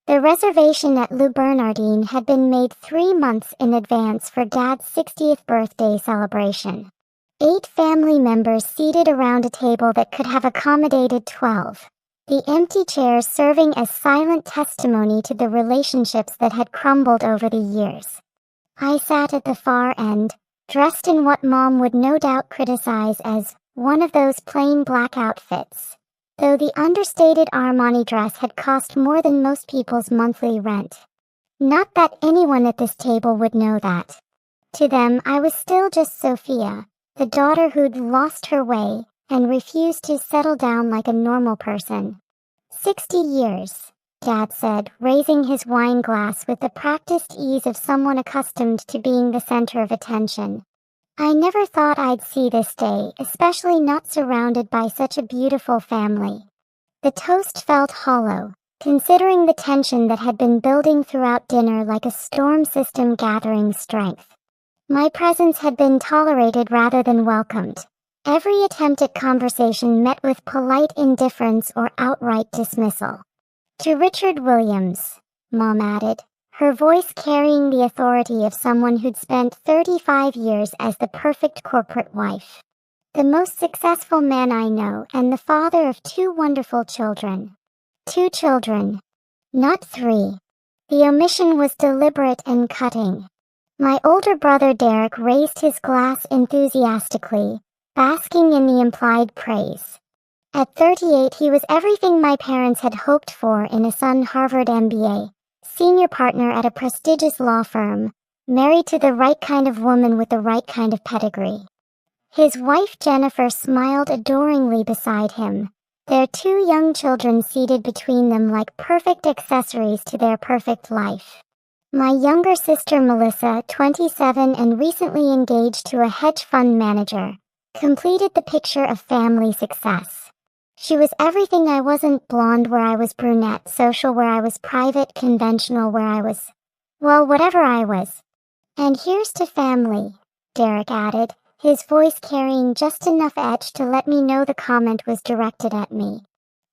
The reservation at Le Bernardin had been made 3 months in advance for Dad's 60th birthday celebration. 8 family members seated around a table that could have accommodated 12. The empty chairs serving as silent testimony to the relationships that had crumbled over the years. I sat at the far end, dressed in what Mom would no doubt criticize as one of those plain black outfits, though the understated Armani dress had cost more than most people's monthly rent. Not that anyone at this table would know that. To them, I was still just Sophia, the daughter who'd lost her way and refused to settle down like a normal person. 60 years, Dad said, raising his wine glass with the practiced ease of someone accustomed to being the center of attention. I never thought I'd see this day, especially not surrounded by such a beautiful family. The toast felt hollow, considering the tension that had been building throughout dinner like a storm system gathering strength. My presence had been tolerated rather than welcomed. Every attempt at conversation met with polite indifference or outright dismissal. To Richard Williams, Mom added, her voice carrying the authority of someone who'd spent 35 years as the perfect corporate wife. The most successful man I know and the father of 2 wonderful children. 2 children, not 3. The omission was deliberate and cutting. My older brother Derek raised his glass enthusiastically, basking in the implied praise. At 38, he was everything my parents had hoped for in a son Harvard MBA, senior partner at a prestigious law firm, married to the right kind of woman with the right kind of pedigree. His wife Jennifer smiled adoringly beside him, their 2 young children seated between them like perfect accessories to their perfect life. My younger sister Melissa, 27 and recently engaged to a hedge fund manager, completed the picture of family success. She was everything I wasn't: blonde where I was brunette, social where I was private, conventional where I was, well, whatever I was. And here's to family, Derek added, his voice carrying just enough edge to let me know the comment was directed at me.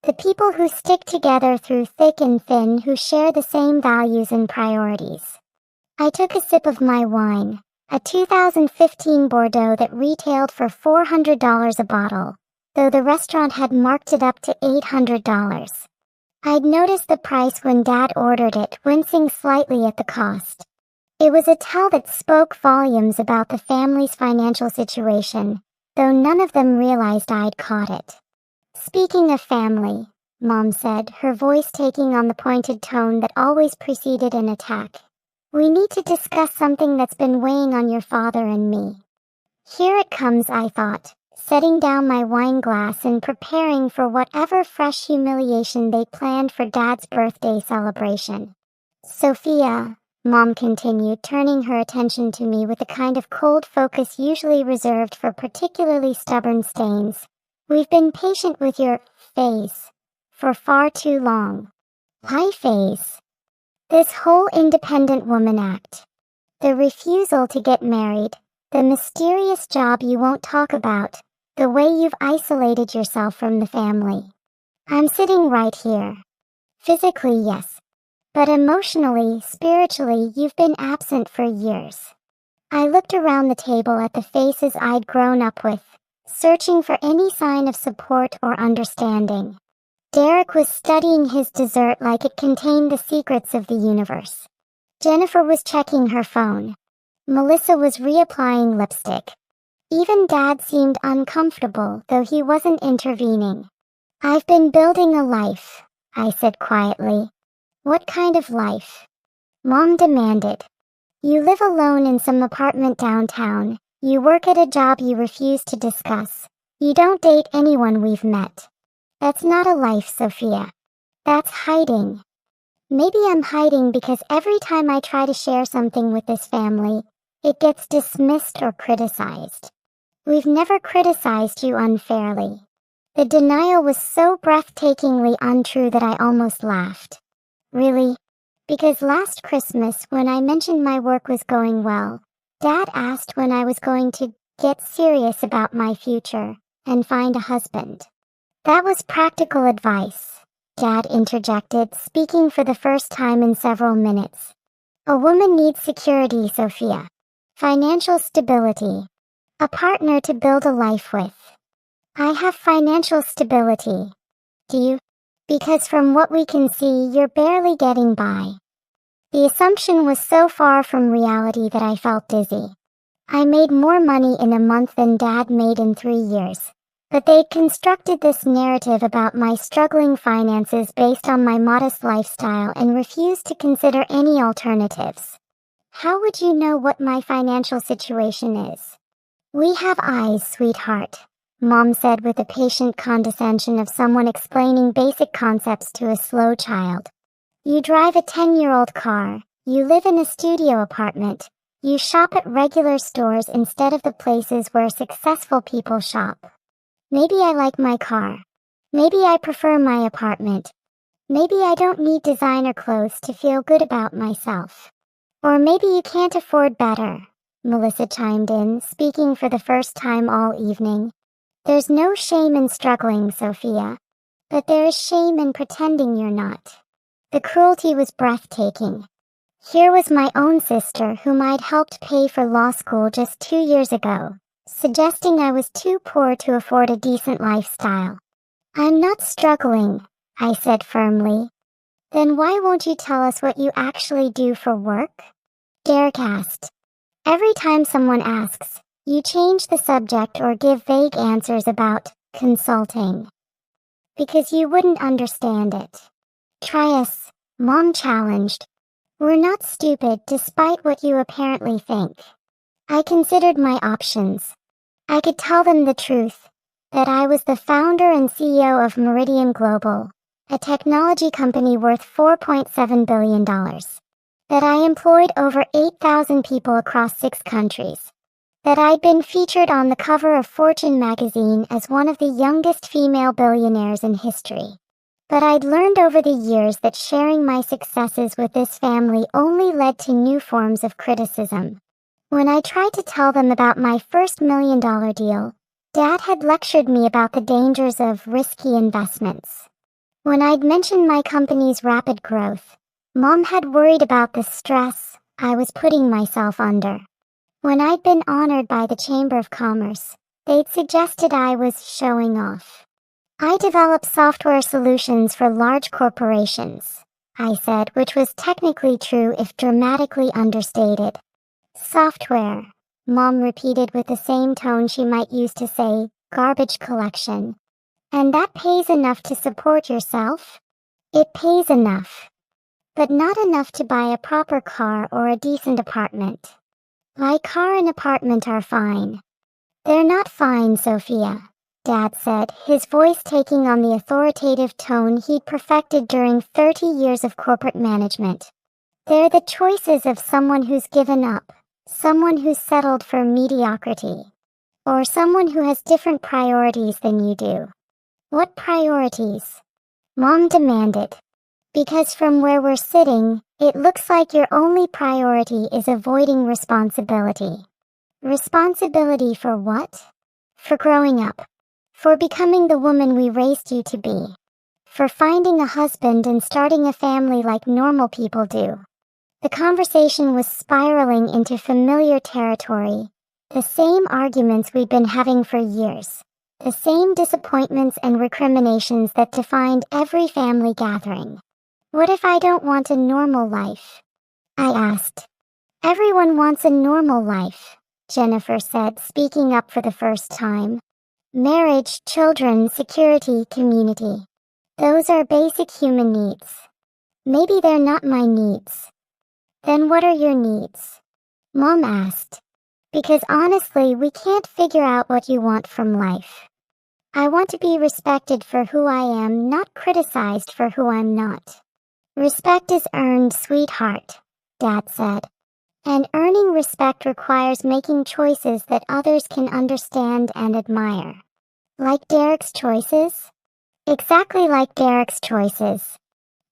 The people who stick together through thick and thin, who share the same values and priorities. I took a sip of my wine, a 2015 Bordeaux that retailed for $400 a bottle, though the restaurant had marked it up to $800. I'd noticed the price when Dad ordered it, wincing slightly at the cost. It was a tell that spoke volumes about the family's financial situation, though none of them realized I'd caught it. Speaking of family, Mom said, her voice taking on the pointed tone that always preceded an attack. We need to discuss something that's been weighing on your father and me. Here it comes, I thought, setting down my wine glass and preparing for whatever fresh humiliation they planned for Dad's birthday celebration. Sophia, Mom continued, turning her attention to me with the kind of cold focus usually reserved for particularly stubborn stains. We've been patient with your face for far too long. Pie face. This whole independent woman act. The refusal to get married, the mysterious job you won't talk about, the way you've isolated yourself from the family. I'm sitting right here. Physically, yes. But emotionally, spiritually, you've been absent for years. I looked around the table at the faces I'd grown up with, searching for any sign of support or understanding. Derek was studying his dessert like it contained the secrets of the universe. Jennifer was checking her phone. Melissa was reapplying lipstick. Even Dad seemed uncomfortable, though he wasn't intervening. I've been building a life, I said quietly. What kind of life? Mom demanded. You live alone in some apartment downtown. You work at a job you refuse to discuss. You don't date anyone we've met. That's not a life, Sophia. That's hiding. Maybe I'm hiding because every time I try to share something with this family, it gets dismissed or criticized. We've never criticized you unfairly. The denial was so breathtakingly untrue that I almost laughed. Really? Because last Christmas, when I mentioned my work was going well, Dad asked when I was going to get serious about my future and find a husband. That was practical advice. Dad interjected, speaking for the first time in several minutes. A woman needs security, Sophia. Financial stability. A partner to build a life with. I have financial stability. Do you? Because from what we can see, you're barely getting by. The assumption was so far from reality that I felt dizzy. I made more money in a month than Dad made in 3 years. But they'd constructed this narrative about my struggling finances based on my modest lifestyle and refused to consider any alternatives. How would you know what my financial situation is? We have eyes, sweetheart, Mom said with the patient condescension of someone explaining basic concepts to a slow child. You drive a 10-year-old car, you live in a studio apartment, you shop at regular stores instead of the places where successful people shop. Maybe I like my car. Maybe I prefer my apartment. Maybe I don't need designer clothes to feel good about myself. Or maybe you can't afford better, Melissa chimed in, speaking for the first time all evening. There's no shame in struggling, Sophia. But there is shame in pretending you're not. The cruelty was breathtaking. Here was my own sister whom I'd helped pay for law school just 2 years ago, suggesting I was too poor to afford a decent lifestyle. I'm not struggling, I said firmly. Then why won't you tell us what you actually do for work? Derek asked. Every time someone asks, you change the subject or give vague answers about consulting. Because you wouldn't understand it. Try us, Mom challenged. We're not stupid despite what you apparently think. I considered my options. I could tell them the truth, that I was the founder and CEO of Meridian Global, a technology company worth $4.7 billion. That I employed over 8,000 people across 6 countries. That I'd been featured on the cover of Fortune magazine as one of the youngest female billionaires in history. But I'd learned over the years that sharing my successes with this family only led to new forms of criticism. When I tried to tell them about my first $1 million deal, Dad had lectured me about the dangers of risky investments. When I'd mentioned my company's rapid growth, Mom had worried about the stress I was putting myself under. When I'd been honored by the Chamber of Commerce, they'd suggested I was showing off. I develop software solutions for large corporations, I said, which was technically true if dramatically understated. Software, Mom repeated with the same tone she might use to say, garbage collection. And that pays enough to support yourself? It pays enough. But not enough to buy a proper car or a decent apartment. My car and apartment are fine. They're not fine, Sophia, Dad said, his voice taking on the authoritative tone he'd perfected during 30 years of corporate management. They're the choices of someone who's given up, someone who's settled for mediocrity, or someone who has different priorities than you do. What priorities? Mom demanded. Because from where we're sitting, it looks like your only priority is avoiding responsibility. Responsibility for what? For growing up. For becoming the woman we raised you to be. For finding a husband and starting a family like normal people do. The conversation was spiraling into familiar territory. The same arguments we'd been having for years. The same disappointments and recriminations that defined every family gathering. What if I don't want a normal life? I asked. Everyone wants a normal life, Jennifer said, speaking up for the first time. Marriage, children, security, community. Those are basic human needs. Maybe they're not my needs. Then what are your needs? Mom asked. Because honestly, we can't figure out what you want from life. I want to be respected for who I am, not criticized for who I'm not. Respect is earned, sweetheart, Dad said. And earning respect requires making choices that others can understand and admire. Like Derek's choices? Exactly like Derek's choices.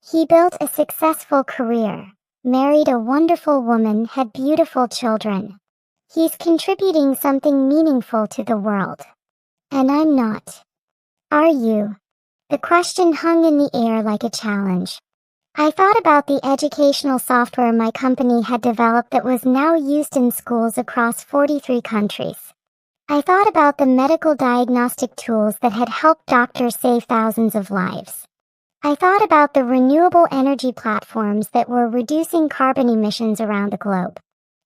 He built a successful career, married a wonderful woman, had beautiful children. He's contributing something meaningful to the world. And I'm not. Are you? The question hung in the air like a challenge. I thought about the educational software my company had developed that was now used in schools across 43 countries. I thought about the medical diagnostic tools that had helped doctors save thousands of lives. I thought about the renewable energy platforms that were reducing carbon emissions around the globe.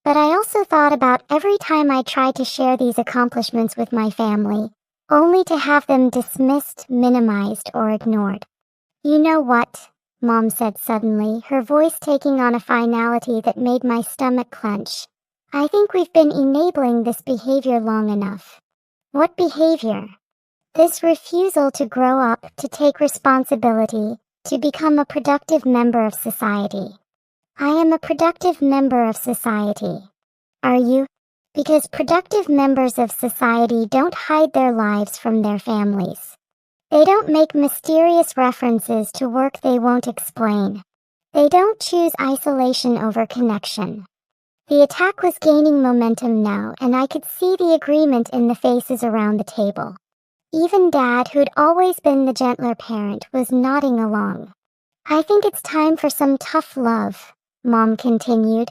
But I also thought about every time I tried to share these accomplishments with my family, only to have them dismissed, minimized, or ignored. You know what? Mom said suddenly, her voice taking on a finality that made my stomach clench. I think we've been enabling this behavior long enough. What behavior? This refusal to grow up, to take responsibility, to become a productive member of society. I am a productive member of society. Are you? Because productive members of society don't hide their lives from their families. They don't make mysterious references to work they won't explain. They don't choose isolation over connection. The attack was gaining momentum now, and I could see the agreement in the faces around the table. Even Dad, who'd always been the gentler parent, was nodding along. I think it's time for some tough love, Mom continued.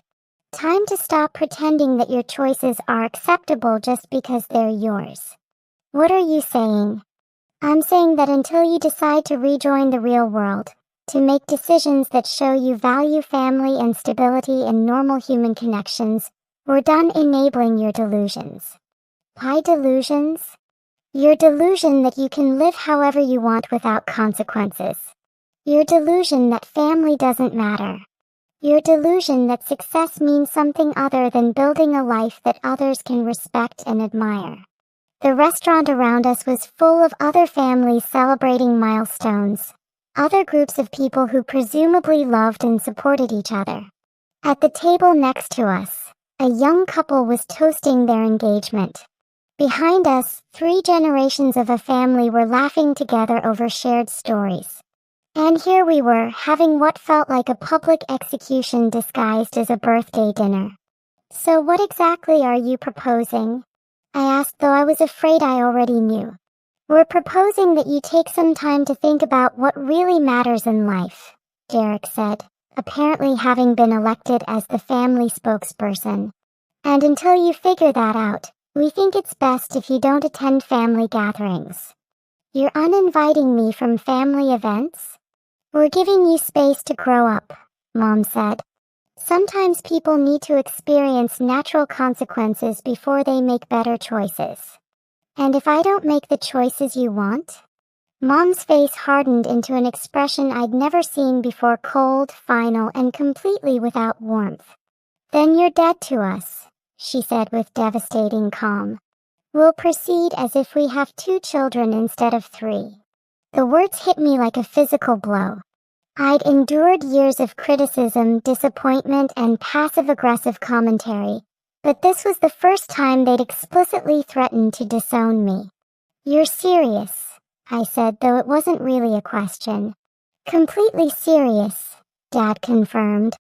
Time to stop pretending that your choices are acceptable just because they're yours. What are you saying? I'm saying that until you decide to rejoin the real world, to make decisions that show you value family and stability and normal human connections, we're done enabling your delusions. Why delusions? Your delusion that you can live however you want without consequences. Your delusion that family doesn't matter. Your delusion that success means something other than building a life that others can respect and admire. The restaurant around us was full of other families celebrating milestones, other groups of people who presumably loved and supported each other. At the table next to us, a young couple was toasting their engagement. Behind us, 3 generations of a family were laughing together over shared stories. And here we were, having what felt like a public execution disguised as a birthday dinner. So what exactly are you proposing? I asked, though I was afraid I already knew. We're proposing that you take some time to think about what really matters in life, Derek said, apparently having been elected as the family spokesperson. And until you figure that out, we think it's best if you don't attend family gatherings. You're uninviting me from family events? We're giving you space to grow up, Mom said. Sometimes people need to experience natural consequences before they make better choices. And if I don't make the choices you want? Mom's face hardened into an expression I'd never seen before, cold, final, and completely without warmth. Then you're dead to us, she said with devastating calm. We'll proceed as if we have 2 children instead of 3. The words hit me like a physical blow. I'd endured years of criticism, disappointment, and passive-aggressive commentary, but this was the first time they'd explicitly threatened to disown me. You're serious, I said, though it wasn't really a question. Completely serious, Dad confirmed.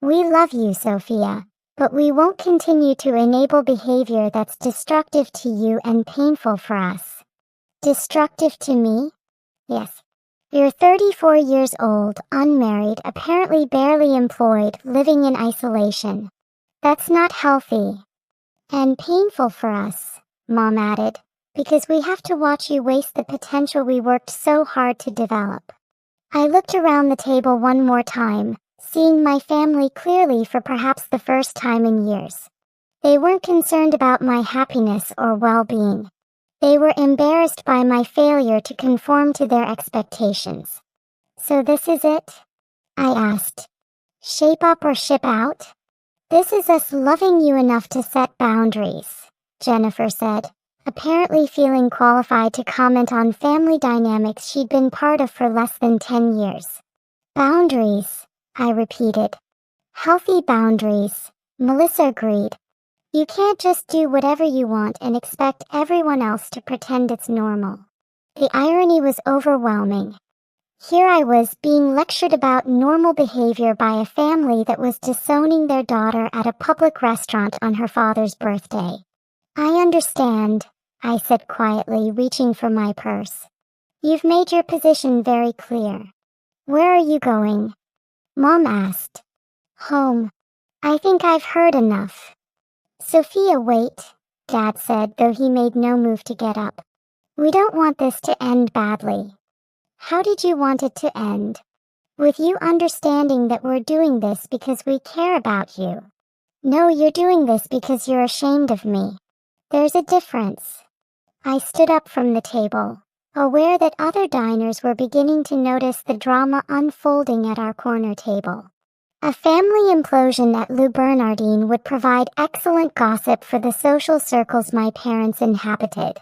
We love you, Sophia, but we won't continue to enable behavior that's destructive to you and painful for us. Destructive to me? Yes. You're 34 years old, unmarried, apparently barely employed, living in isolation. That's not healthy. And painful for us, Mom added, because we have to watch you waste the potential we worked so hard to develop. I looked around the table one more time, seeing my family clearly for perhaps the first time in years. They weren't concerned about my happiness or well-being. They were embarrassed by my failure to conform to their expectations. So this is it? I asked. Shape up or ship out? This is us loving you enough to set boundaries, Jennifer said, apparently feeling qualified to comment on family dynamics she'd been part of for less than 10 years. Boundaries, I repeated. Healthy boundaries, Melissa agreed. You can't just do whatever you want and expect everyone else to pretend it's normal. The irony was overwhelming. Here I was being lectured about normal behavior by a family that was disowning their daughter at a public restaurant on her father's birthday. I understand, I said quietly, reaching for my purse. You've made your position very clear. Where are you going? Mom asked. Home. I think I've heard enough. Sophia, wait, Dad said, though he made no move to get up. We don't want this to end badly. How did you want it to end? With you understanding that we're doing this because we care about you. No, you're doing this because you're ashamed of me. There's a difference. I stood up from the table, aware that other diners were beginning to notice the drama unfolding at our corner table. A family implosion at Le Bernardin would provide excellent gossip for the social circles my parents inhabited.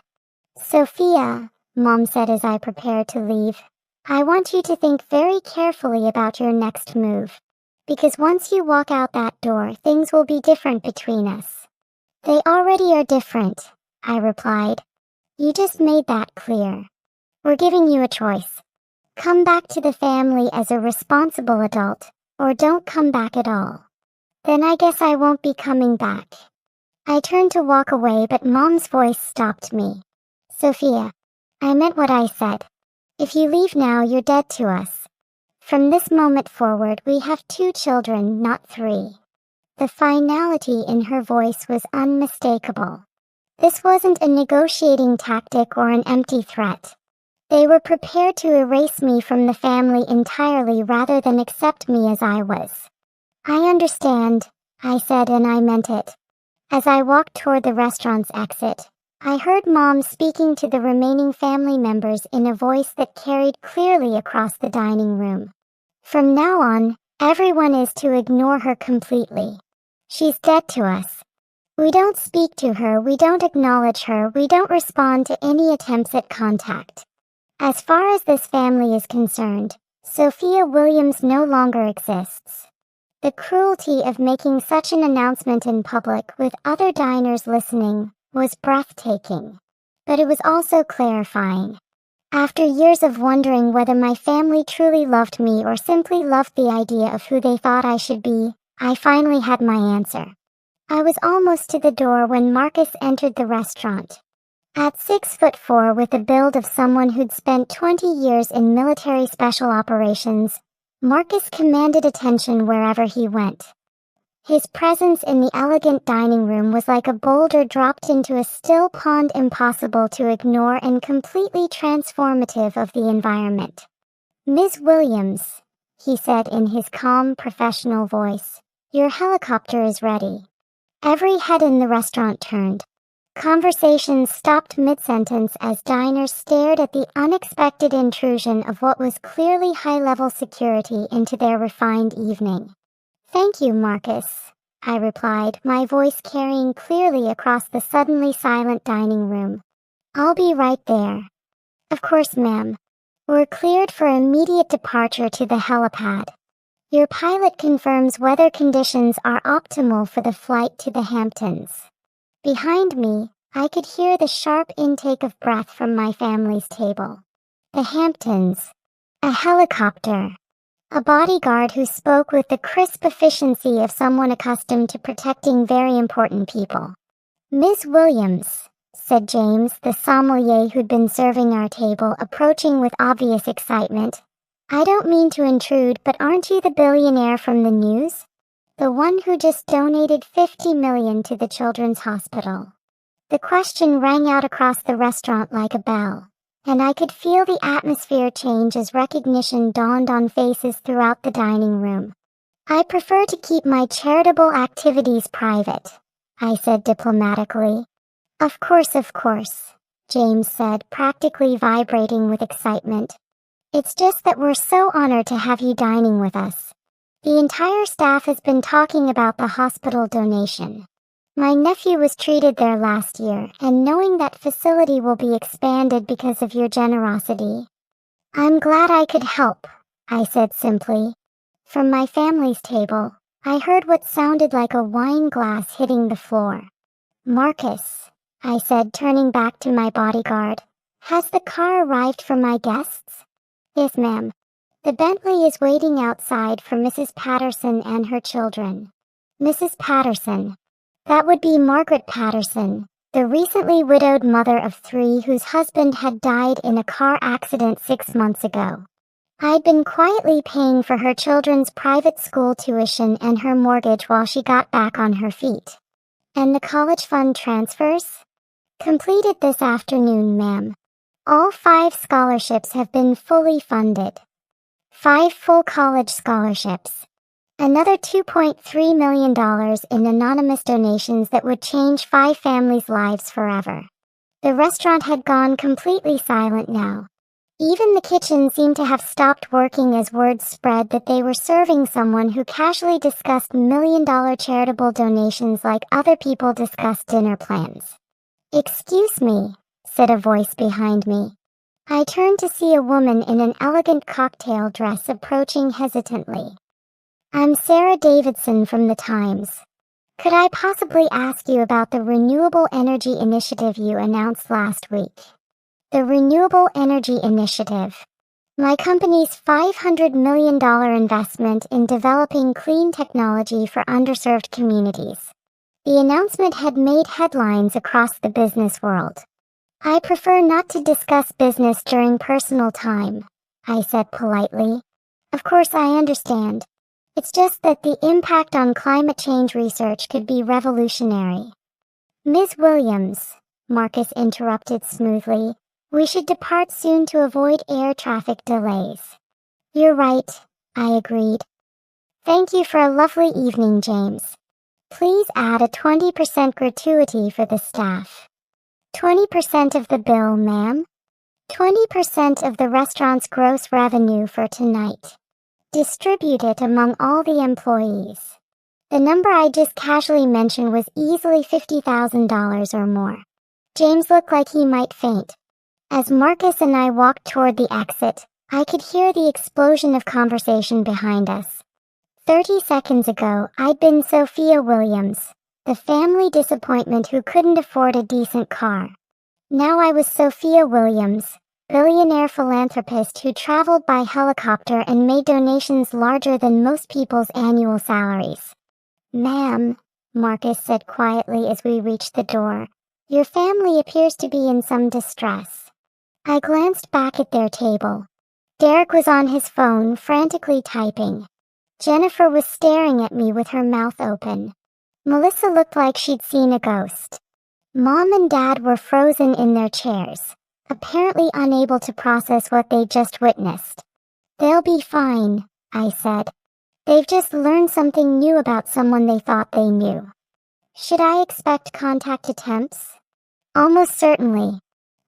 Sophia, Mom said as I prepared to leave, I want you to think very carefully about your next move. Because once you walk out that door, things will be different between us. They already are different, I replied. You just made that clear. We're giving you a choice. Come back to the family as a responsible adult, or don't come back at all. Then I guess I won't be coming back. I turned to walk away, but Mom's voice stopped me. Sophia, I meant what I said. If you leave now, you're dead to us. From this moment forward, we have 2 children, not 3. The finality in her voice was unmistakable. This wasn't a negotiating tactic or an empty threat. They were prepared to erase me from the family entirely rather than accept me as I was. I understand, I said, and I meant it. As I walked toward the restaurant's exit, I heard Mom speaking to the remaining family members in a voice that carried clearly across the dining room. From now on, everyone is to ignore her completely. She's dead to us. We don't speak to her, we don't acknowledge her, we don't respond to any attempts at contact. As far as this family is concerned, Sophia Williams no longer exists. The cruelty of making such an announcement in public with other diners listening was breathtaking. But it was also clarifying. After years of wondering whether my family truly loved me or simply loved the idea of who they thought I should be, I finally had my answer. I was almost to the door when Marcus entered the restaurant. At 6'4" with the build of someone who'd spent 20 years in military special operations, Marcus commanded attention wherever he went. His presence in the elegant dining room was like a boulder dropped into a still pond, impossible to ignore and completely transformative of the environment. Ms. Williams, he said in his calm, professional voice, your helicopter is ready. Every head in the restaurant turned. Conversations stopped mid-sentence as diners stared at the unexpected intrusion of what was clearly high-level security into their refined evening. Thank you, Marcus, I replied, my voice carrying clearly across the suddenly silent dining room. I'll be right there. Of course, ma'am. We're cleared for immediate departure to the helipad. Your pilot confirms weather conditions are optimal for the flight to the Hamptons. Behind me, I could hear the sharp intake of breath from my family's table. The Hamptons. A helicopter. A bodyguard who spoke with the crisp efficiency of someone accustomed to protecting very important people. Ms. Williams, said James, the sommelier who'd been serving our table, approaching with obvious excitement. I don't mean to intrude, but aren't you the billionaire from the news? The one who just donated $50 million to the Children's Hospital. The question rang out across the restaurant like a bell, and I could feel the atmosphere change as recognition dawned on faces throughout the dining room. I prefer to keep my charitable activities private, I said diplomatically. Of course, James said, practically vibrating with excitement. It's just that we're so honored to have you dining with us. The entire staff has been talking about the hospital donation. My nephew was treated there last year, and knowing that facility will be expanded because of your generosity. I'm glad I could help, I said simply. From my family's table, I heard what sounded like a wine glass hitting the floor. Marcus, I said, turning back to my bodyguard, has the car arrived for my guests? Yes, ma'am. The Bentley is waiting outside for Mrs. Patterson and her children. Mrs. Patterson. That would be Margaret Patterson, the recently widowed mother of 3 whose husband had died in a car accident 6 months ago. I'd been quietly paying for her children's private school tuition and her mortgage while she got back on her feet. And the college fund transfers? Completed this afternoon, ma'am. All 5 scholarships have been fully funded. 5 full college scholarships. Another $2.3 million in anonymous donations that would change 5 families' lives forever. The restaurant had gone completely silent now. Even the kitchen seemed to have stopped working as word spread that they were serving someone who casually discussed million-dollar charitable donations like other people discussed dinner plans. "Excuse me," said a voice behind me. I turned to see a woman in an elegant cocktail dress approaching hesitantly. "I'm Sarah Davidson from the Times. Could I possibly ask you about the renewable energy initiative you announced last week?" The Renewable Energy Initiative. My company's $500 million investment in developing clean technology for underserved communities. The announcement had made headlines across the business world. "I prefer not to discuss business during personal time," I said politely. "Of course I understand. It's just that the impact on climate change research could be revolutionary." "Ms. Williams," Marcus interrupted smoothly, "we should depart soon to avoid air traffic delays." "You're right," I agreed. "Thank you for a lovely evening, James. Please add a 20% gratuity for the staff." 20% of the bill, ma'am? 20% of the restaurant's gross revenue for tonight. Distribute it among all the employees. The number I just casually mentioned was easily $50,000 or more. James looked like he might faint. As Marcus and I walked toward the exit, I could hear the explosion of conversation behind us. 30 seconds ago, I'd been Sophia Williams, the family disappointment who couldn't afford a decent car. Now I was Sophia Williams, billionaire philanthropist who traveled by helicopter and made donations larger than most people's annual salaries. "Ma'am," Marcus said quietly as we reached the door, "your family appears to be in some distress." I glanced back at their table. Derek was on his phone, frantically typing. Jennifer was staring at me with her mouth open. Melissa looked like she'd seen a ghost. Mom and Dad were frozen in their chairs, apparently unable to process what they just witnessed. "They'll be fine," I said. "They've just learned something new about someone they thought they knew." "Should I expect contact attempts?" "Almost certainly.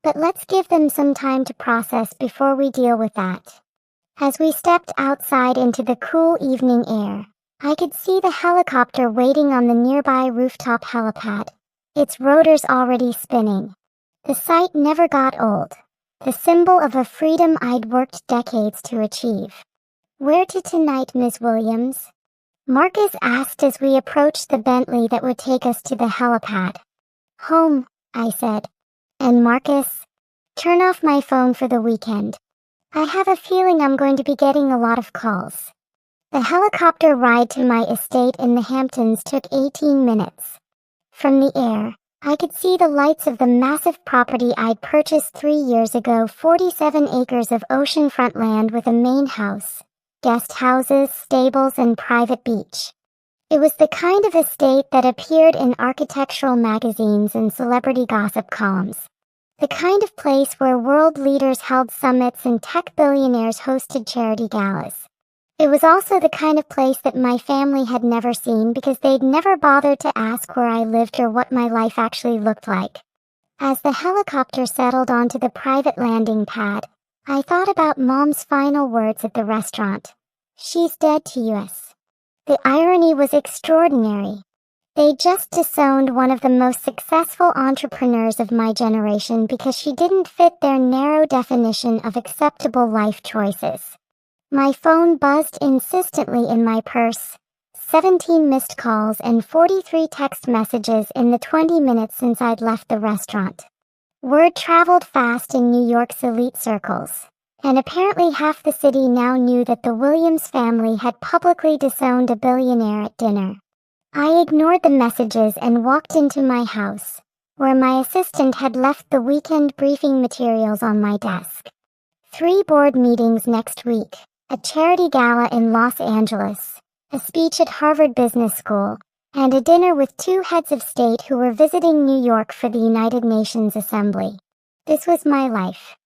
But let's give them some time to process before we deal with that." As we stepped outside into the cool evening air, I could see the helicopter waiting on the nearby rooftop helipad, its rotors already spinning. The sight never got old, the symbol of a freedom I'd worked decades to achieve. "Where to tonight, Ms. Williams?" Marcus asked as we approached the Bentley that would take us to the helipad. "Home," I said. "And Marcus, turn off my phone for the weekend. I have a feeling I'm going to be getting a lot of calls." The helicopter ride to my estate in the Hamptons took 18 minutes. From the air, I could see the lights of the massive property I'd purchased 3 years ago, 47 acres of oceanfront land with a main house, guest houses, stables, and private beach. It was the kind of estate that appeared in architectural magazines and celebrity gossip columns. The kind of place where world leaders held summits and tech billionaires hosted charity galas. It was also the kind of place that my family had never seen because they'd never bothered to ask where I lived or what my life actually looked like. As the helicopter settled onto the private landing pad, I thought about Mom's final words at the restaurant. "She's dead to us." The irony was extraordinary. They just disowned one of the most successful entrepreneurs of my generation because she didn't fit their narrow definition of acceptable life choices. My phone buzzed insistently in my purse. 17 missed calls and 43 text messages in the 20 minutes since I'd left the restaurant. Word traveled fast in New York's elite circles, and apparently half the city now knew that the Williams family had publicly disowned a billionaire at dinner. I ignored the messages and walked into my house, where my assistant had left the weekend briefing materials on my desk. 3 board meetings next week, a charity gala in Los Angeles, a speech at Harvard Business School, and a dinner with 2 heads of state who were visiting New York for the United Nations Assembly. This was my life.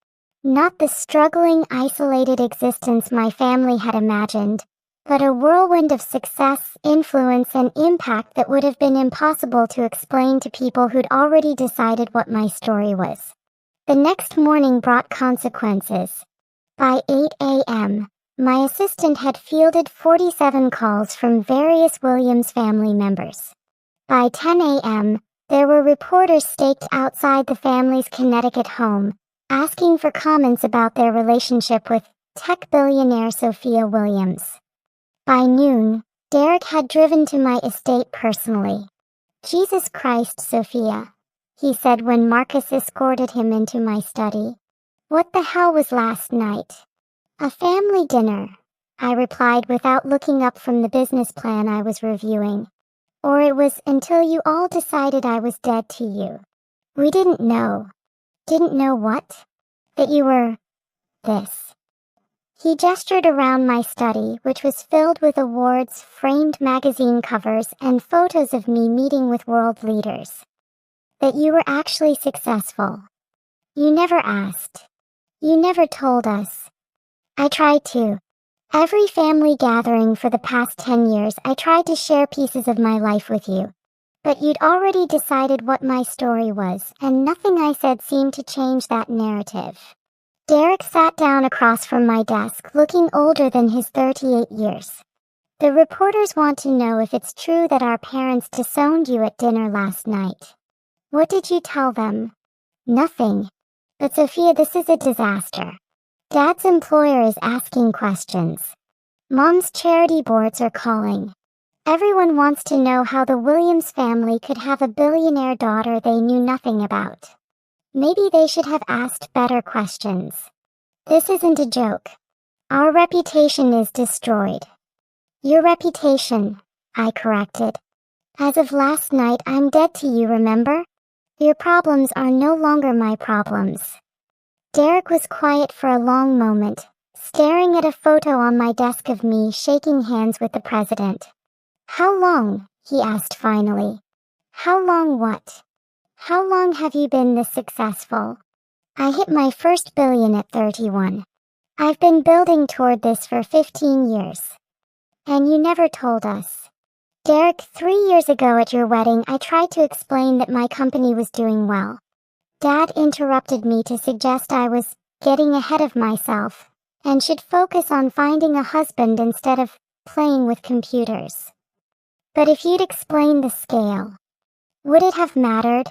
Not the struggling, isolated existence my family had imagined, but a whirlwind of success, influence, and impact that would have been impossible to explain to people who'd already decided what my story was. The next morning brought consequences. By 8 a.m., my assistant had fielded 47 calls from various Williams family members. By 10 a.m., there were reporters staked outside the family's Connecticut home, asking for comments about their relationship with tech billionaire Sophia Williams. By noon, Derek had driven to my estate personally. "Jesus Christ, Sophia," he said when Marcus escorted him into my study. "What the hell was last night?" "A family dinner," I replied without looking up from the business plan I was reviewing. "Or it was until you all decided I was dead to you. We didn't know." "Didn't know what?" "That you were this." He gestured around my study, which was filled with awards, framed magazine covers, and photos of me meeting with world leaders. "That you were actually successful. You never asked. You never told us." "I tried to. Every family gathering for the past 10 years, I tried to share pieces of my life with you. But you'd already decided what my story was, and nothing I said seemed to change that narrative." Derek sat down across from my desk, looking older than his 38 years. "The reporters want to know if it's true that our parents disowned you at dinner last night." "What did you tell them?" "Nothing. But Sophia, this is a disaster. Dad's employer is asking questions. Mom's charity boards are calling. Everyone wants to know how the Williams family could have a billionaire daughter they knew nothing about. Maybe they should have asked better questions. This isn't a joke. Our reputation is destroyed." "Your reputation," I corrected. "As of last night, I'm dead to you, remember? Your problems are no longer my problems." Derek was quiet for a long moment, staring at a photo on my desk of me shaking hands with the president. "How long?" he asked finally. "How long what? How long have you been this successful?" "I hit my first billion at 31. I've been building toward this for 15 years. And you never told us." "Derek, 3 years ago at your wedding, I tried to explain that my company was doing well. Dad interrupted me to suggest I was getting ahead of myself and should focus on finding a husband instead of playing with computers. But if you'd explained the scale, would it have mattered?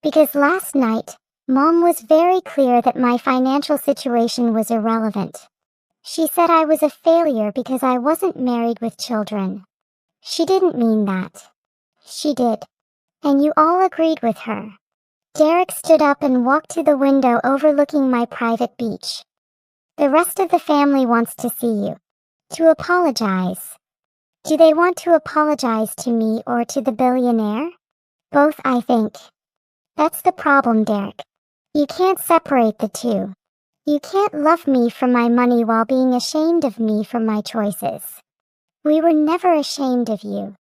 Because last night, Mom was very clear that my financial situation was irrelevant. She said I was a failure because I wasn't married with children. She didn't mean that. She did. And you all agreed with her." Derek stood up and walked to the window overlooking my private beach. "The rest of the family wants to see you. To apologize." "Do they want to apologize to me or to the billionaire?" "Both, I think." "That's the problem, Derek. You can't separate the two. You can't love me for my money while being ashamed of me for my choices." "We were never ashamed of you."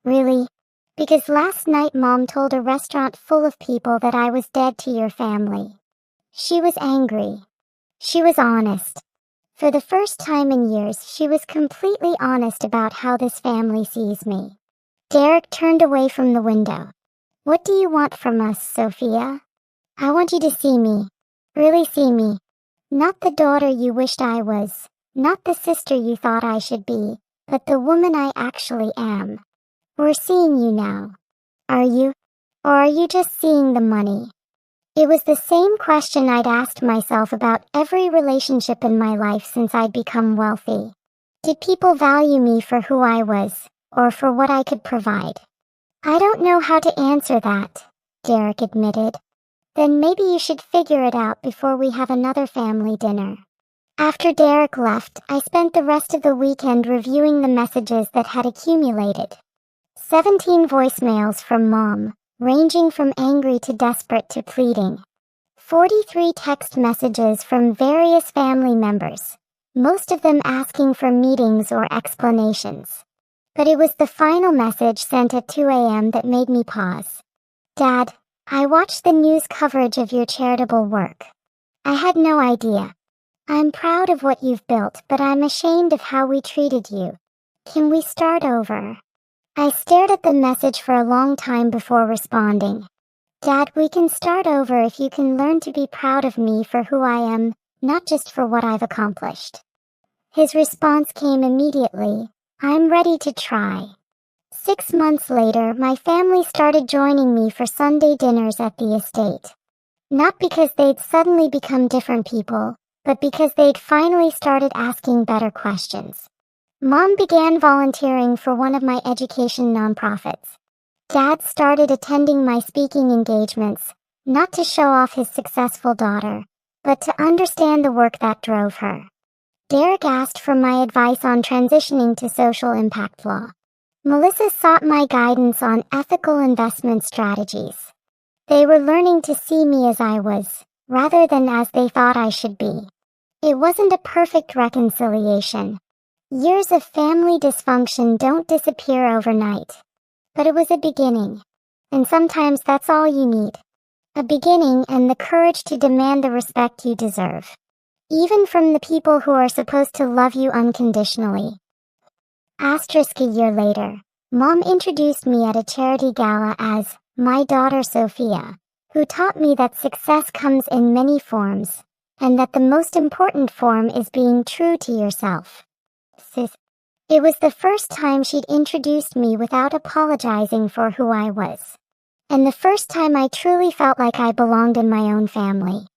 "Really? Because last night Mom told a restaurant full of people that I was dead to your family. She was angry. She was honest. For the first time in years, she was completely honest about how this family sees me." Derek turned away from the window. "What do you want from us, Sophia?" "I want you to see me. Really see me. Not the daughter you wished I was, not the sister you thought I should be, but the woman I actually am. We're seeing you now. Are you? Or are you just seeing the money?" It was the same question I'd asked myself about every relationship in my life since I'd become wealthy. Did people value me for who I was, or for what I could provide? "I don't know how to answer that," Derek admitted. "Then maybe you should figure it out before we have another family dinner." After Derek left, I spent the rest of the weekend reviewing the messages that had accumulated. 17 voicemails from Mom, ranging from angry to desperate to pleading. 43 text messages from various family members, most of them asking for meetings or explanations. But it was the final message sent at 2 a.m. that made me pause. Dad, I watched the news coverage of your charitable work. I had no idea. I'm proud of what you've built, but I'm ashamed of how we treated you. Can we start over? I stared at the message for a long time before responding. Dad, we can start over if you can learn to be proud of me for who I am, not just for what I've accomplished. His response came immediately. I'm ready to try. 6 months later, my family started joining me for Sunday dinners at the estate. Not because they'd suddenly become different people, but because they'd finally started asking better questions. Mom began volunteering for one of my education nonprofits. Dad started attending my speaking engagements, not to show off his successful daughter, but to understand the work that drove her. Derek asked for my advice on transitioning to social impact law. Melissa sought my guidance on ethical investment strategies. They were learning to see me as I was, rather than as they thought I should be. It wasn't a perfect reconciliation. Years of family dysfunction don't disappear overnight. But it was a beginning. And sometimes that's all you need. A beginning and the courage to demand the respect you deserve. Even from the people who are supposed to love you unconditionally. Asterisk a year later, Mom introduced me at a charity gala as my daughter Sophia, who taught me that success comes in many forms, and that the most important form is being true to yourself. It was the first time she'd introduced me without apologizing for who I was. And the first time I truly felt like I belonged in my own family.